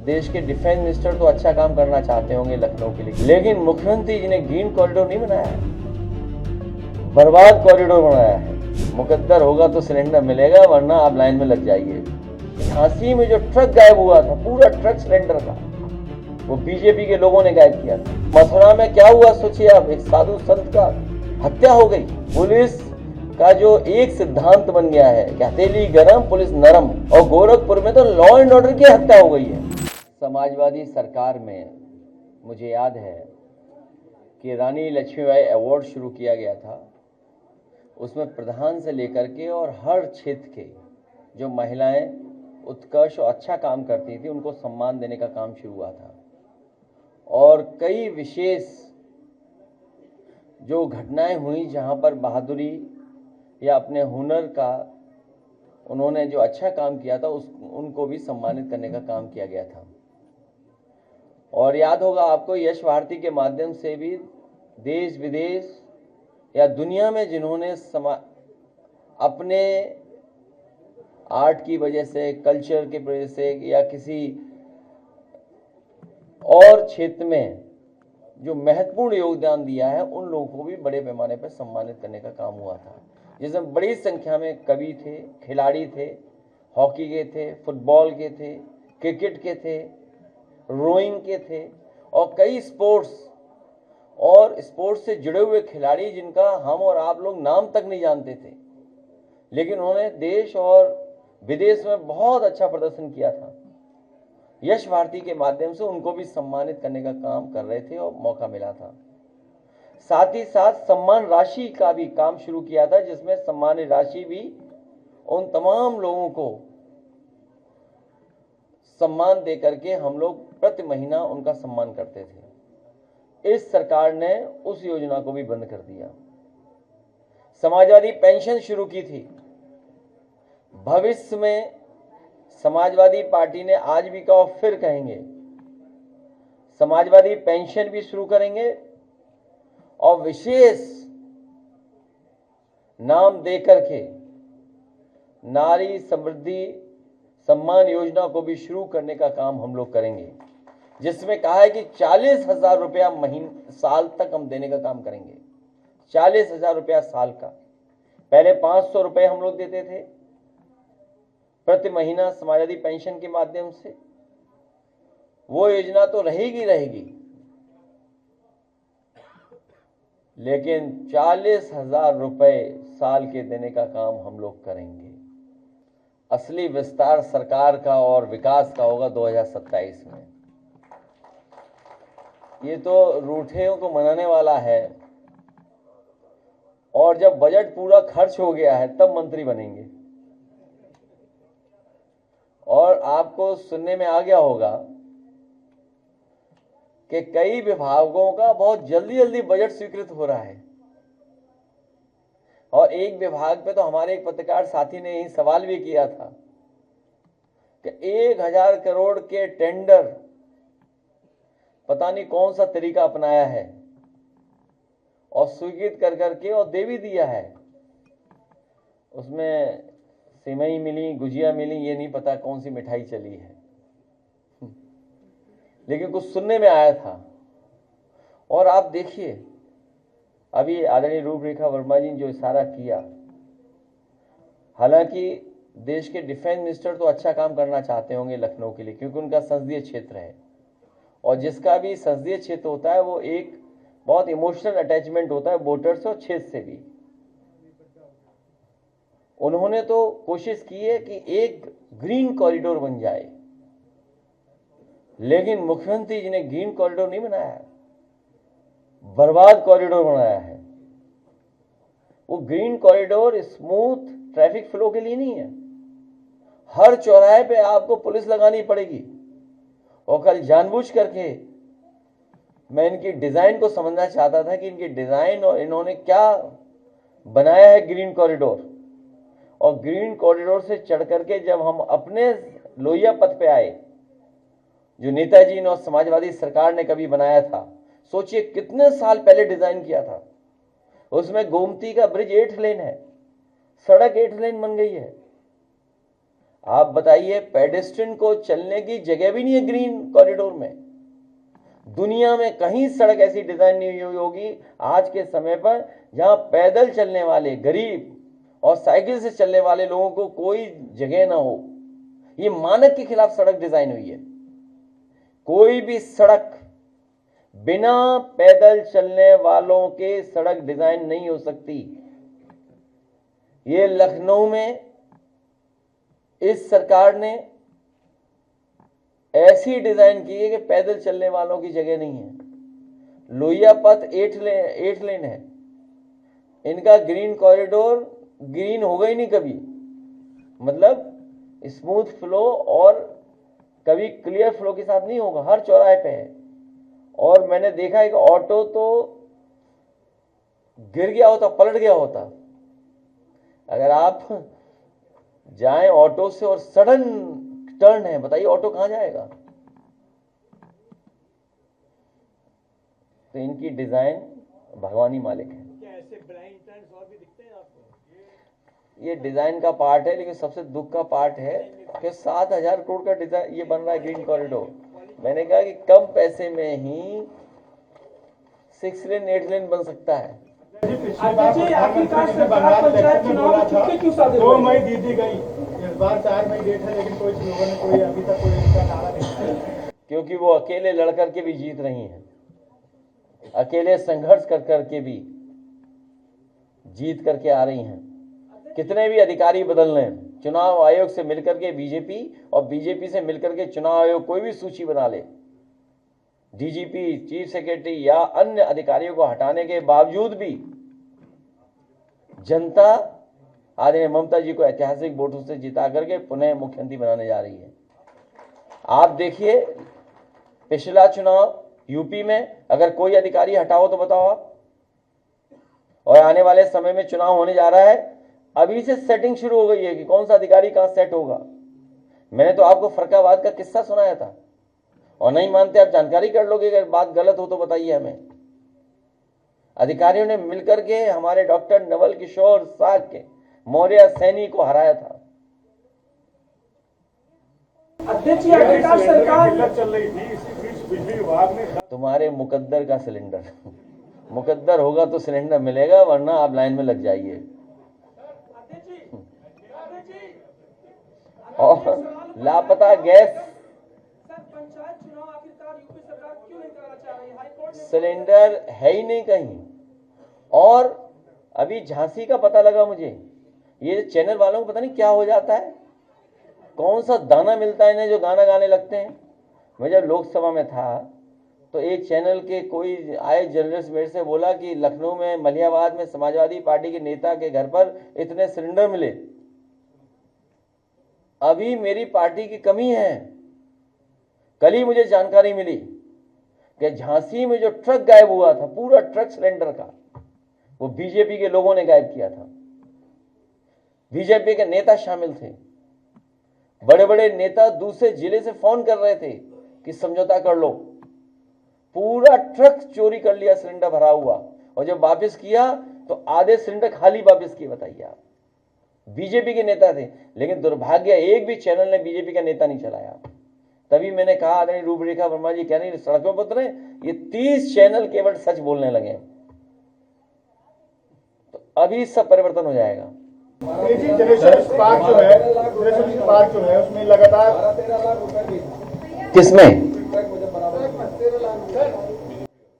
देश के defence minister तो अच्छा काम करना चाहते होंगे लखनऊ के लिए, लेकिन मुख्यमंत्री जी ने ग्रीन कॉरिडोर नहीं बनाया है, बर्बाद कॉरिडोर बनाया है। मुकद्दर होगा तो सिलेंडर मिलेगा, वरना आप लाइन में लग जाइए। झांसी में जो ट्रक गायब हुआ था, पूरा ट्रक सिलेंडर का, वो बीजेपी के लोगों ने गायब किया था। मथुरा में क्या हुआ सोचिए आप, एक साधु संत का हत्या हो गई। पुलिस का जो एक सिद्धांत बन गया है कि हथेली गरम पुलिस नरम, और गोरखपुर में तो लॉ एंड ऑर्डर की हत्या हो गई है। समाजवादी सरकार में मुझे याद है कि रानी लक्ष्मीबाई अवार्ड शुरू किया गया था, उसमें प्रधान से लेकर के और हर क्षेत्र के जो महिलाएं उत्कर्ष और अच्छा काम करती थी उनको सम्मान देने का काम शुरू हुआ था। और कई विशेष जो घटनाएं हुई जहां पर बहादुरी या अपने हुनर का उन्होंने जो अच्छा काम किया था उनको भी सम्मानित करने का काम किया गया था। और याद होगा आपको, यश भारती के माध्यम से भी देश विदेश या दुनिया में जिन्होंने अपने आर्ट की वजह से, कल्चर की वजह से या किसी और क्षेत्र में जो महत्वपूर्ण योगदान दिया है, उन लोगों को भी बड़े पैमाने पर सम्मानित करने का काम हुआ था, जिसमें बड़ी संख्या में कवि थे, खिलाड़ी थे, हॉकी के थे, फुटबॉल के थे, क्रिकेट के थे, रोइंग के थे, और कई स्पोर्ट्स और स्पोर्ट्स से जुड़े हुए खिलाड़ी जिनका हम और आप लोग नाम तक नहीं जानते थे, लेकिन उन्होंने देश और विदेश में बहुत अच्छा प्रदर्शन किया था। यश भारती के माध्यम से उनको भी सम्मानित करने का काम कर रहे थे और मौका मिला था। साथ ही साथ सम्मान राशि का भी काम शुरू किया था, जिसमें सम्मान राशि भी उन तमाम लोगों को सम्मान दे करके हम लोग प्रति महीना उनका सम्मान करते थे। इस सरकार ने उस योजना को भी बंद कर दिया। समाजवादी पेंशन शुरू की थी। भविष्य में समाजवादी पार्टी ने आज भी कहा, फिर कहेंगे, समाजवादी पेंशन भी शुरू करेंगे और विशेष नाम देकर के नारी समृद्धि सम्मान योजना को भी शुरू करने का काम हम लोग करेंगे, जिसमें कहा है कि 40,000 रुपया साल तक हम देने का काम करेंगे। 40,000 रुपया साल का। पहले 500 रुपये हम लोग देते थे प्रति महीना समाजवादी पेंशन के माध्यम से। वो योजना तो रहेगी, लेकिन 40,000 रुपये साल के देने का काम हम लोग करेंगे। असली विस्तार सरकार का और विकास का होगा 2027 में। ये तो रूठेयों को मनाने वाला है, और जब बजट पूरा खर्च हो गया है तब मंत्री बनेंगे। और आपको सुनने में आ गया होगा कि कई विभागों का बहुत जल्दी बजट स्वीकृत हो रहा है, और एक विभाग पे तो हमारे एक पत्रकार साथी ने ही सवाल भी किया था कि 1,000 करोड़ के टेंडर पता नहीं कौन सा तरीका अपनाया है और स्वीकृत कर करके और दे भी दिया है। उसमें सिमई मिली, गुजिया मिली, ये नहीं पता कौन सी मिठाई चली है, लेकिन कुछ सुनने में आया था। और आप देखिए, अभी आदरणीय रूपरेखा वर्मा जी ने जो इशारा किया, हालांकि देश के डिफेंस मिनिस्टर तो अच्छा काम करना चाहते होंगे लखनऊ के लिए, क्योंकि उनका संसदीय क्षेत्र है, और जिसका भी संसदीय क्षेत्र होता है वो एक बहुत इमोशनल अटैचमेंट होता है वोटर्स और क्षेत्र से भी। उन्होंने तो कोशिश की है कि एक ग्रीन कॉरिडोर बन जाए, लेकिन मुख्यमंत्री जी ने ग्रीन कॉरिडोर नहीं बनाया है, बर्बाद कॉरिडोर बनाया है। वो green corridor smooth traffic flow के लिए नहीं है। हर चौराहे पे आपको पुलिस लगानी पड़ेगी। और कल जानबूझ करके मैं इनकी डिजाइन को समझना चाहता था कि इनकी डिजाइन और इन्होंने क्या बनाया है ग्रीन कॉरिडोर। और ग्रीन कॉरिडोर से चढ़ करके जब हम अपने लोहिया पथ पे आए, जो नेताजी ने और समाजवादी सरकार ने कभी बनाया था, सोचिए कितने साल पहले डिजाइन किया था। उसमें गोमती का ब्रिज 8 लेन है, सड़क 8 लेन बन गई है। आप बताइए, पेडेस्ट्रियन को चलने की जगह भी नहीं है ग्रीन कॉरिडोर में। दुनिया में कहीं सड़क ऐसी डिजाइन नहीं हुई होगी आज के समय पर जहां पैदल चलने वाले गरीब और साइकिल से चलने वाले लोगों को कोई जगह ना हो। ये मानक के खिलाफ सड़क डिजाइन हुई है। कोई भी सड़क बिना पैदल चलने वालों के सड़क डिजाइन नहीं हो सकती। ये लखनऊ में इस सरकार ने ऐसी डिजाइन की है कि पैदल चलने वालों की जगह नहीं है। लोहिया पथ 8 लेन है, इनका ग्रीन कॉरिडोर ग्रीन होगा ही नहीं कभी, मतलब स्मूथ फ्लो और कभी क्लियर फ्लो के साथ नहीं होगा, हर चौराहे पे है। और मैंने देखा एक ऑटो तो गिर गया होता, पलट गया होता। अगर आप जाएं ऑटो से और सडन टर्न है, बताइए ऑटो कहां जाएगा। तो इनकी डिजाइन भगवानी मालिक है। क्या ऐसे ब्लाइंड टर्न्स और भी दिखते हैं आपको? ये डिजाइन का पार्ट है, लेकिन सबसे दुख का पार्ट है कि 7,000 करोड़ का डिजाइन ये बन रहा है ग्रीन कॉरिडोर। मैंने कहा कि कम पैसे में ही 6 लेन 8 लेन बन सकता है। आखिरकार सरकार पंचायत चुनाव में चुके क्यों साधे? 2 मई दी थी गई, इस बार 4 मई डेट है, लेकिन कोई लोगों ने कोई अभी तक कोई इनका नारा नहीं दिया। क्योंकि वो अकेले लड़ करके भी जीत रही हैं, अकेले संघर्ष कर करके भी जीत करके आ रही हैं। कितने भी अधिकारी बदल लें, चुनाव आयोग से मिलकर के बीजेपी और बीजेपी से मिलकर के चुनाव आयोग कोई भी सूची बना ले, डीजीपी, चीफ सेक्रेटरी या अन्य अधिकारियों को हटाने के बावजूद भी जनता आदरणीय ममता जी को ऐतिहासिक वोटों से जिता करके पुनः मुख्यमंत्री बनाने जा रही है। आप देखिए, पिछला चुनाव यूपी में अगर कोई अधिकारी हटाओ तो बताओ आप, और आने वाले समय में चुनाव होने जा रहा है, अभी से सेटिंग शुरू हो गई है कि कौन सा अधिकारी कहां सेट होगा। मैंने तो आपको फरकाबाद का किस्सा सुनाया था, और नहीं मानते आप जानकारी कर लोगे, अगर बात गलत हो तो बताइए हमें। अधिकारियों ने मिलकर के हमारे डॉक्टर नवल किशोर साग के मौर्य सैनी को हराया था। अध्यक्ष जी, आखिरकार सरकार चल रही थी, इसी बीच बिजली विभाग ने तुम्हारे मुकद्दर का सिलेंडर मुकद्दर होगा तो सिलेंडर मिलेगा, वरना आप लाइन में लग जाइए। और लापता गैस पंचायत चुनाव आखिरकार यूपी सरकार क्यों नहीं कराना चाह रही? हाईकोर्ट ने सिलेंडर है ही नहीं कहीं। और अभी झांसी का पता लगा मुझे, ये चैनल वालों को पता नहीं क्या हो जाता है, कौन सा दाना मिलता है इन्हें जो गाना गाने लगते हैं। मैं जब लोकसभा में था तो एक चैनल के कोई आए जर्नलिस्ट मेरे से बोला कि लखनऊ में मलिहाबाद में समाजवादी पार्टी के नेता के घर पर इतने सिलेंडर मिले। अभी मेरी पार्टी की कमी है। कल ही मुझे जानकारी मिली कि झांसी में जो ट्रक गायब हुआ था, पूरा ट्रक सिलेंडर का, वो बीजेपी के लोगों ने गायब किया था। बीजेपी के नेता शामिल थे, बड़े बड़े नेता दूसरे जिले से फोन कर रहे थे कि समझौता कर लो। पूरा ट्रक चोरी कर लिया, सिलेंडर भरा हुआ, और जब वापस किया तो आधे सिलेंडर खाली वापस किए। बताइए आप, बीजेपी के नेता थे, लेकिन दुर्भाग्य एक भी चैनल ने बीजेपी का नेता नहीं चलाया। तभी मैंने कहा, आदरणीय रूपरेखा वर्मा जी कह रही सड़कों पर उतरे, ये 30 चैनल केवल सच बोलने लगे, तो अभी सब परिवर्तन हो जाएगा। जनरेशन स्पार्क जो है उसमें लगातार किसमें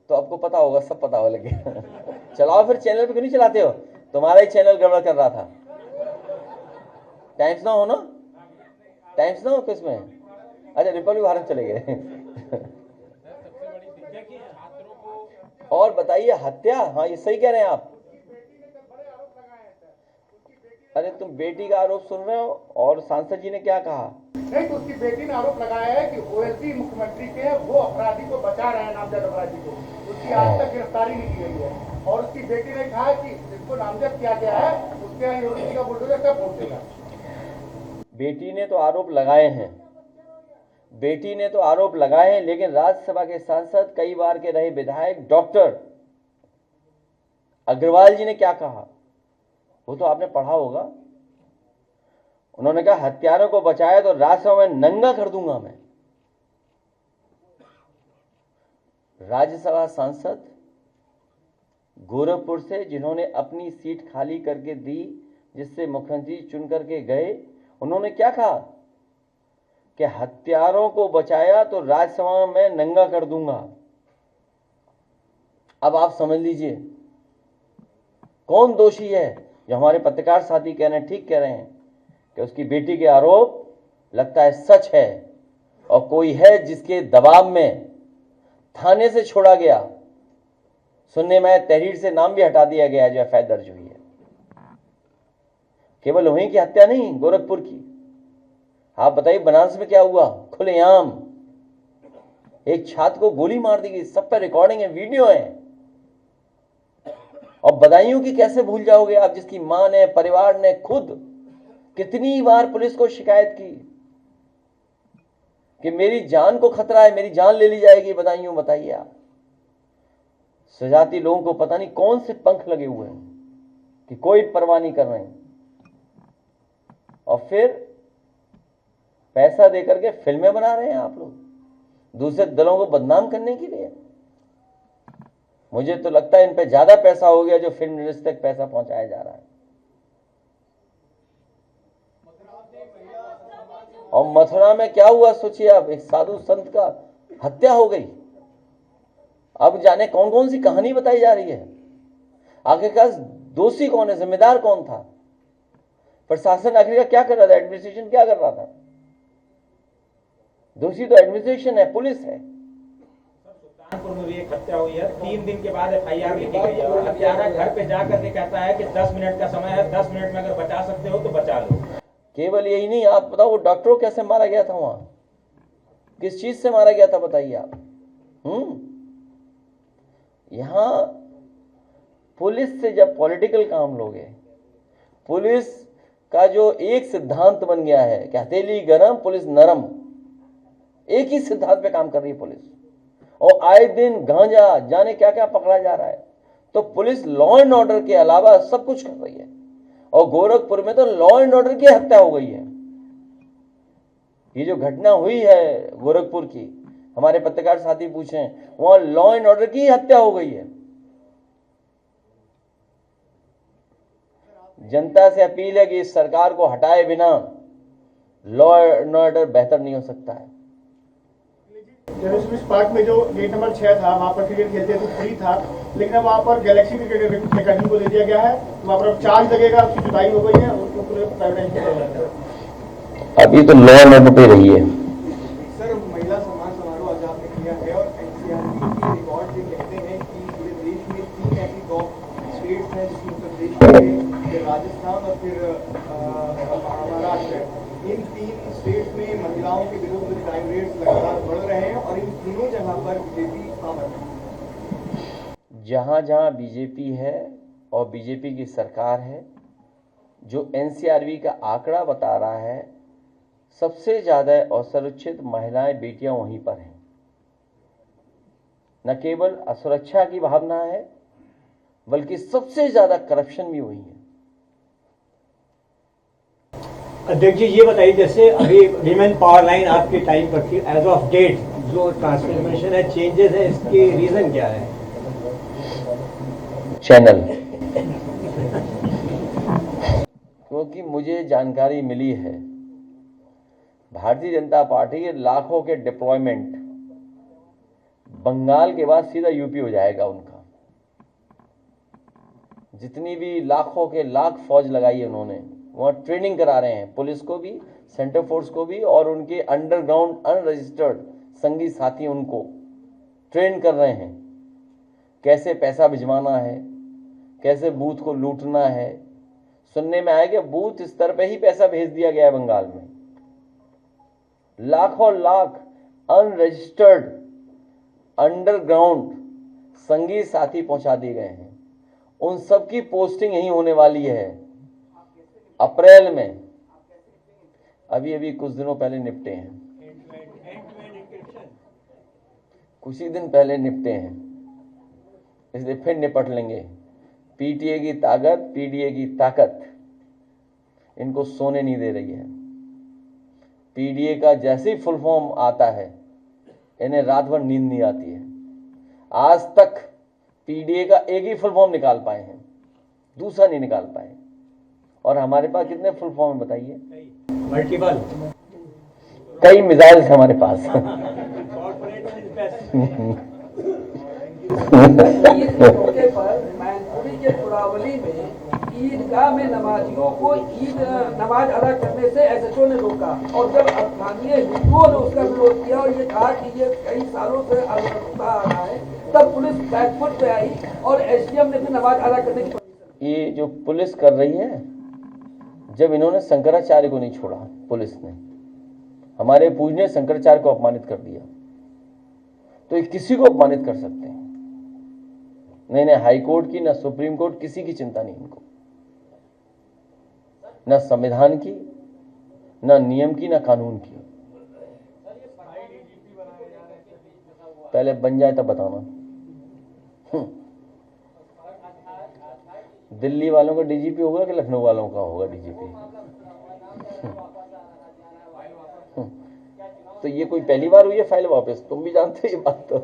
तो आपको पता होगा, सब पता हो लगे चलाओ फिर, चैनल पे क्यों नहीं चलाते हो? तुम्हारा ही चैनल गड़बड़ कर रहा था। टाइम्स ना हो ना, टाइम्स ना हो किसमें? अच्छा, रिपब्लिक भारत चले गए और बताइए हत्या, हाँ ये सही कह रहे हैं आप। अरे तुम बेटी का आरोप सुन रहे हो, और सांसद जी ने क्या कहा? नहीं, तो उसकी बेटी ने आरोप लगाया है कि ओएसडी मुख्यमंत्री के वो अपराधी को बचा रहे हैं, नामजद अपराधी को, उसकी आज तक गिरफ्तारी नहीं की गई है। और उसकी बेटी ने कहा कि जिसको नामजद किया गया है उसके यहाँ योगी जी का बुलडोजर कब पहुंचेगा। बेटी ने तो आरोप लगाए हैं, बेटी ने तो आरोप लगाए हैं, लेकिन राज्यसभा के सांसद, कई बार के रहे विधायक डॉक्टर अग्रवाल जी ने क्या कहा वो तो आपने पढ़ा होगा। उन्होंने कहा हत्यारों को बचाया तो राज्यसभा में नंगा कर दूंगा मैं। राज्यसभा सांसद गोरखपुर से जिन्होंने अपनी सीट खाली करके दी, जिससे मुख्यमंत्री चुन करके गए, उन्होंने क्या कहा कि हत्यारों को बचाया तो राज्यसभा में नंगा कर दूंगा। अब आप समझ लीजिए कौन दोषी है। जो हमारे पत्रकार साथी कह रहे हैं, ठीक कह रहे हैं कि उसकी बेटी के आरोप लगता है सच है और कोई है जिसके दबाव में थाने से छोड़ा गया। सुनने में तहरीर से नाम भी हटा दिया गया जो एफआईआर दर्ज हुई है। केवल वहीं की हत्या नहीं, गोरखपुर की। आप बताइए बनारस में क्या हुआ? खुलेआम एक छात्र को गोली मार दी गई, सब पर रिकॉर्डिंग है, वीडियो है। और बदायूं की कैसे भूल जाओगे आप, जिसकी मां ने, परिवार ने खुद कितनी बार पुलिस को शिकायत की कि मेरी जान को खतरा है, मेरी जान ले ली जाएगी बदायूं। बताइए आप, सजाती लोगों को पता नहीं कौन से पंख लगे हुए हैं कि कोई परवाह नहीं कर रहे हैं। और फिर पैसा देकर के फिल्में बना रहे हैं आप लोग दूसरे दलों को बदनाम करने के लिए। मुझे तो लगता है इन पे ज्यादा पैसा हो गया जो फिल्म इंडस्ट्री तक पैसा पहुंचाया जा रहा है। और मथुरा में क्या हुआ सोचिए आप, एक साधु संत का हत्या हो गई। अब जाने कौन कौन सी कहानी बताई जा रही है। आखिरकार दोषी कौन है, जिम्मेदार कौन था? प्रशासन आखिरकार क्या कर रहा था, एडमिनिस्ट्रेशन क्या कर रहा था? दोषी तो एडमिनिस्ट्रेशन है, पुलिस है। सुल्तानपुर में भी एक हत्या हुई है, 3 दिन के बाद एफआईआर लिखी गई है और हत्यारा घर पे जाकर के कहता है कि 10 मिनट का समय है, 10 मिनट में अगर बचा सकते हो तो बचा लो। केवल यही नहीं, आप बताओ वो डॉक्टर को कैसे मारा गया था, वहां किस चीज से मारा गया था, बताइए आप। यहां पुलिस से जब पॉलिटिकल काम लोगे, पुलिस का जो एक सिद्धांत बन गया है कि हथेली गरम पुलिस नरम, एक ही सिद्धांत पे काम कर रही है पुलिस। और आए दिन गांजा जाने क्या क्या पकड़ा जा रहा है। तो पुलिस लॉ एंड ऑर्डर के अलावा सब कुछ कर रही है। और गोरखपुर में तो लॉ एंड ऑर्डर की हत्या हो गई है। ये जो घटना हुई है गोरखपुर की, हमारे पत्रकार साथी पूछे, वहां लॉ एंड ऑर्डर की हत्या हो गई है। जनता से अपील है कि इस सरकार को हटाए बिना लॉ एंड ऑर्डर बेहतर नहीं हो सकता है। जैसे पार्क में जो गेट नंबर 6 था, वहाँ पर क्रिकेट खेलते थे, फ्री था, लेकिन अब वहाँ पर गैलेक्सी क्रिकेट अकेडमी को दे दिया गया है। वहाँ पर अब चार्ज लगेगा, उसकी जुताई हो गई है, उसको पूरे प्राइवेटाइज। अभी तो लॉ एंड ऑर्डर पे रही है। सर, महिला सम्मान समारोह आज आपने किया है और एनसीआरबी के रिकॉर्ड ये कहते हैं कि पूरे देश में 3 ऐसी स्टेट्स हैं जिसमें उत्तर प्रदेश, फिर राजस्थान और फिर महाराष्ट्र। इन 3 स्टेट्स में महिलाओं के विरुद्ध क्राइम रेट्स लगातार बढ़ रहे हैं और इन तीनों जगह पर बीजेपी कामयाब है। जहां जहां बीजेपी है और बीजेपी की सरकार है, जो एनसीआरबी का आंकड़ा बता रहा है, सबसे ज्यादा असुरक्षित महिलाएं, बेटियां वहीं पर हैं। न केवल असुरक्षा की भावना है, बल्कि सबसे ज्यादा करप्शन भी वहीं है। अध्यक्ष जी, ये बताइए, जैसे अभी विमेन पावर लाइन आपके टाइम पर थी, एज ऑफ डेट जो ट्रांसफॉर्मेशन है, चेंजेस है, इसके रीजन क्या है? चैनल। क्योंकि मुझे जानकारी मिली है भारतीय जनता पार्टी के लाखों के डिप्लॉयमेंट बंगाल के बाद सीधा यूपी हो जाएगा उनका। जितनी भी लाखों के लाख फौज लगाई है उन्होंने, वहाँ ट्रेनिंग करा रहे हैं, पुलिस को भी, सेंट्रल फोर्स को भी, और उनके अंडरग्राउंड अनरजिस्टर्ड संगी साथी उनको ट्रेन कर रहे हैं कैसे पैसा भिजवाना है, कैसे बूथ को लूटना है। सुनने में आया कि बूथ स्तर पे ही पैसा भेज दिया गया है बंगाल में। लाखों लाख अनरजिस्टर्ड अंडरग्राउंड संगी साथी पहुंचा दिए गए हैं। उन सब की पोस्टिंग यही होने वाली है अप्रैल में। अभी कुछ दिनों पहले निपटे हैं, कुछ ही दिन पहले निपटे हैं, इसलिए फिर निपट लेंगे। पीटीए की ताकत, पीडीए की ताकत, इनको सोने नहीं दे रही है। पीडीए का जैसे ही फुल फॉर्म आता है इन्हें रात भर नींद नहीं आती है। आज तक पीडीए का एक ही फुल फॉर्म निकाल पाए हैं, दूसरा नहीं निकाल पाए। और हमारे पास कितने फुल फॉर्म है बताइए? मल्टीपल कई मिसाइल है हमारे पास। ईद के मौके पर मैनपुरी के कुड़ावली में ईदगाह में नमाजियों को ईद नमाज अदा करने से एसएचओ ने रोका, और जब स्थानीय हिंदुओं ने उसका विरोध किया और ये कहा कि ये कई सालों से होता आ रहा है, तब पुलिस बैकफुट पे आई और एसडीएम ने भी नमाज अदा करने की। ये जो पुलिस कर रही है, जब इन्होंने शंकराचार्य को नहीं छोड़ा, पुलिस ने हमारे पूजनीय शंकराचार्य को अपमानित कर दिया, तो ये किसी को अपमानित कर सकते हैं। नहीं हाई कोर्ट की, ना सुप्रीम कोर्ट, किसी की चिंता नहीं इनको, ना संविधान की, ना नियम की, ना कानून की। पहले बन जाए तब बताना। दिल्ली वालों का डीजीपी होगा कि लखनऊ वालों का होगा डीजीपी? तो ये कोई पहली बार हुई है फाइल वापस? तुम भी जानते हो ये बात तो।